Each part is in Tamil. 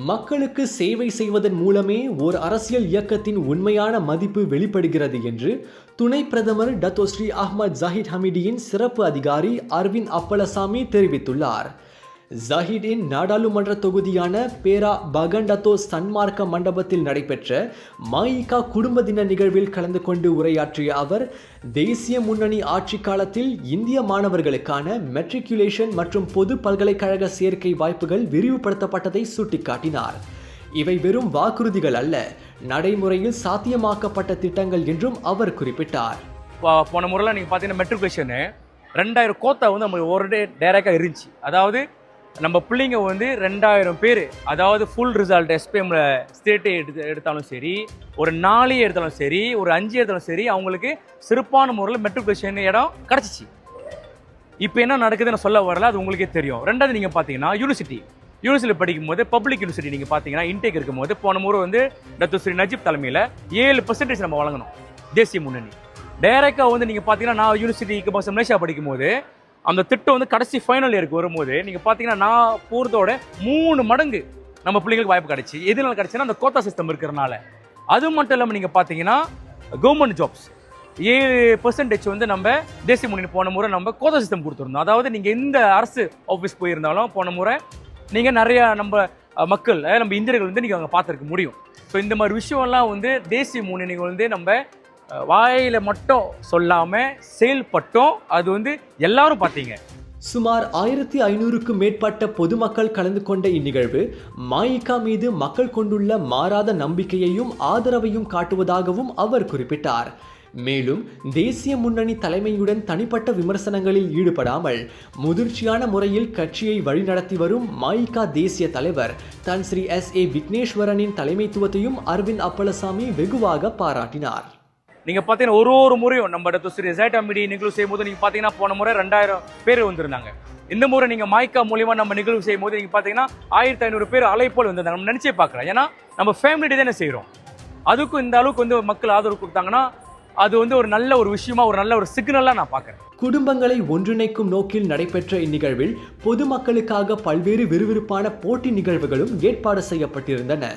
மக்களுக்கு சேவை செய்வதன் மூலமே ஓர் அரசியல் இயக்கத்தின் உண்மையான மதிப்பு வெளிப்படுகிறது என்று துணை பிரதமர் டத்தோஸ்ரீ அஹ்மத் ஜஹீர் ஹமீடியின் சிறப்பு அதிகாரி அரவிந்த் அப்பலசாமி தெரிவித்துள்ளார். ஜஹீடின் நாடாளுமன்ற தொகுதியான பேரா பகண்டத்தோ சன்மார்க்க மண்டபத்தில் நடைபெற்ற மாயிகா குடும்ப தின நிகழ்வில் கலந்து கொண்டு உரையாற்றிய அவர், தேசிய முன்னணி ஆட்சி காலத்தில் இந்திய மாணவர்களுக்கான மெட்ரிகுலேஷன் மற்றும் பொது பல்கலைக்கழக சேர்க்கை வாய்ப்புகள் விரிவுபடுத்தப்பட்டதை சுட்டிக்காட்டினார். இவை வெறும் வாக்குறுதிகள் அல்ல, நடைமுறையில் சாத்தியமாக்கப்பட்ட திட்டங்கள் என்றும் அவர் குறிப்பிட்டார். போன முறையில் நீங்கள் பார்த்தீங்கன்னா மெட்ரிகுலேஷனு 2000 கோத்தா நம்ம ஒரு டே டைரெக்டாக இருந்துச்சு. அதாவது நம்ம பிள்ளைங்க 2000 பேர், அதாவது ஃபுல் ரிசல்ட் எஸ்பிஎம்ல ஸ்டேட்டு எடுத்தாலும் சரி, ஒரு 4 எடுத்தாலும் சரி, ஒரு 5 எடுத்தாலும் சரி, அவங்களுக்கு சிறப்பான முறையில் மெட்ரிகுலேஷன் இடம் கிடச்சிச்சு. இப்போ என்ன நடக்குதுன்னு சொல்ல வரல, அது உங்களுக்கே தெரியும். ரெண்டாவது நீங்கள் பார்த்தீங்கன்னா யூனிவர்சிட்டி படிக்கும்போது பப்ளிக் யூனிவர்சிட்டி நீங்கள் பார்த்தீங்கன்னா இன்டேக் இருக்கும்போது போன முறை டத்தோஸ்ரீ நஜீப் தலைமையில் 7% நம்ம வழங்கணும் தேசிய முன்னணி. டைரெக்டாக நீங்கள் பார்த்தீங்கன்னா நான் யூனிவர்சிட்டிக்கு மலேசியா படிக்கும்போது அந்த திட்டம் கடைசி ஃபைனல் இயருக்கு வரும்போது நீங்கள் பார்த்தீங்கன்னா நான் போகிறதோட 3 மடங்கு நம்ம பிள்ளைங்களுக்கு வாய்ப்பு கிடைச்சி. எதனால கிடைச்சுன்னா அந்த கோத்தா சிஸ்டம் இருக்கிறனால. அது மட்டும் இல்லாமல் நீங்கள் பார்த்தீங்கன்னா கவர்மெண்ட் ஜாப்ஸ் 7% நம்ம தேசிய முன்னணி போன முறை நம்ம கோத்தா சிஸ்டம் கொடுத்துருந்தோம். அதாவது நீங்கள் எந்த அரசு ஆஃபீஸ் போயிருந்தாலும் போன முறை நீங்கள் நிறையா நம்ம மக்கள், நம்ம இந்தியர்கள் நீங்கள் அங்கே பார்த்துருக்க முடியும். ஸோ இந்த மாதிரி விஷயம்லாம் தேசிய முன்னணிகள் நம்ம வாயில மட்டும் சொல்லாம செயல்பட்டோம். அது எல்லாரும் பார்த்தீங்க. சுமார் 1500க்கும் மேற்பட்ட பொதுமக்கள் கலந்து கொண்ட இந்நிகழ்வு மாயிகா மீது மக்கள் கொண்டுள்ள மாறாத நம்பிக்கையையும் ஆதரவையும் காட்டுவதாகவும் அவர் குறிப்பிட்டார். மேலும் தேசிய முன்னணி தலைமையுடன் தனிப்பட்ட விமர்சனங்களில் ஈடுபடாமல் முதிர்ச்சியான முறையில் கட்சியை வழிநடத்தி வரும் மாயிகா தேசிய தலைவர் தன் ஸ்ரீ SA விக்னேஸ்வரனின் தலைமைத்துவத்தையும் அரவிந்த் அப்பலசாமி வெகுவாக பாராட்டினார். நீங்கள் பார்த்தீங்கன்னா ஒரு முறையும் நம்ம டத்தோஸ்ரீ ஜஹீர் ஹமீடி நிகழ்வு செய்யும்போது நீங்கள் பார்த்தீங்கன்னா போன முறை 2000 பேர் வந்திருந்தாங்க. இந்த முறை நீங்கள் மாய்க்கா மூலியமாக நம்ம நிகழ்வு செய்யும் போது நீங்கள் பார்த்தீங்கன்னா 1500 பேர் அலைப்போல் வந்திருந்தாங்க. நம்ம நினச்சே பார்க்குறோம். ஏன்னா நம்ம ஃபேமிலி தானே செய்கிறோம். அதுக்கும் இந்த அளவுக்கு மக்கள் ஆதரவு கொடுத்தாங்கன்னா அது ஒரு நல்ல ஒரு விஷயமா, ஒரு நல்ல ஒரு சிக்னலாக நான் பார்க்குறேன். குடும்பங்களை ஒன்றிணைக்கும் நோக்கில் நடைபெற்ற இந்நிகழ்வில் பொதுமக்களுக்காக பல்வேறு விறுவிறுப்பான போட்டி நிகழ்வுகளும் ஏற்பாடு செய்யப்பட்டிருந்தன.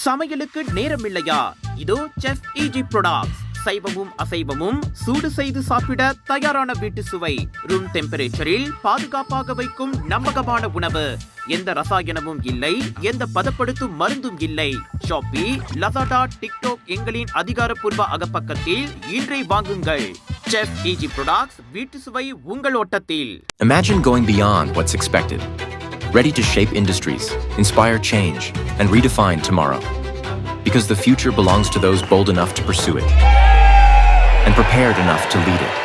சமையலுக்கு நேரம் இல்லையா? இதோ செஃப் EG ப்ராடக்ட்ஸ். சைவமும் அசைவமும் சூடு செய்து சாப்பிட தயாரான வீட்டு சுவை. ரூம் டெம்பரேச்சரில் பாதுகாப்பாக வைக்கும் நம்பகமான உணவு. எந்த ரசாயனமும் இல்லை, எந்த பதப்படுத்தும் மருந்தும் இல்லை. ஷாப்பி, லசாடா, டிக்டாக் எங்களின் அதிகாரப்பூர்வ அகப்பக்கத்தில் இன்றை வாங்குங்கள். செஃப் EG ப்ராடக்ட்ஸ், வீட்டு சுவை உங்கள் ஓட்டத்தில். Imagine going beyond what's expected. Ready to shape industries, inspire change, and redefine tomorrow. Because the future belongs to those bold enough to pursue it and prepared enough to lead it.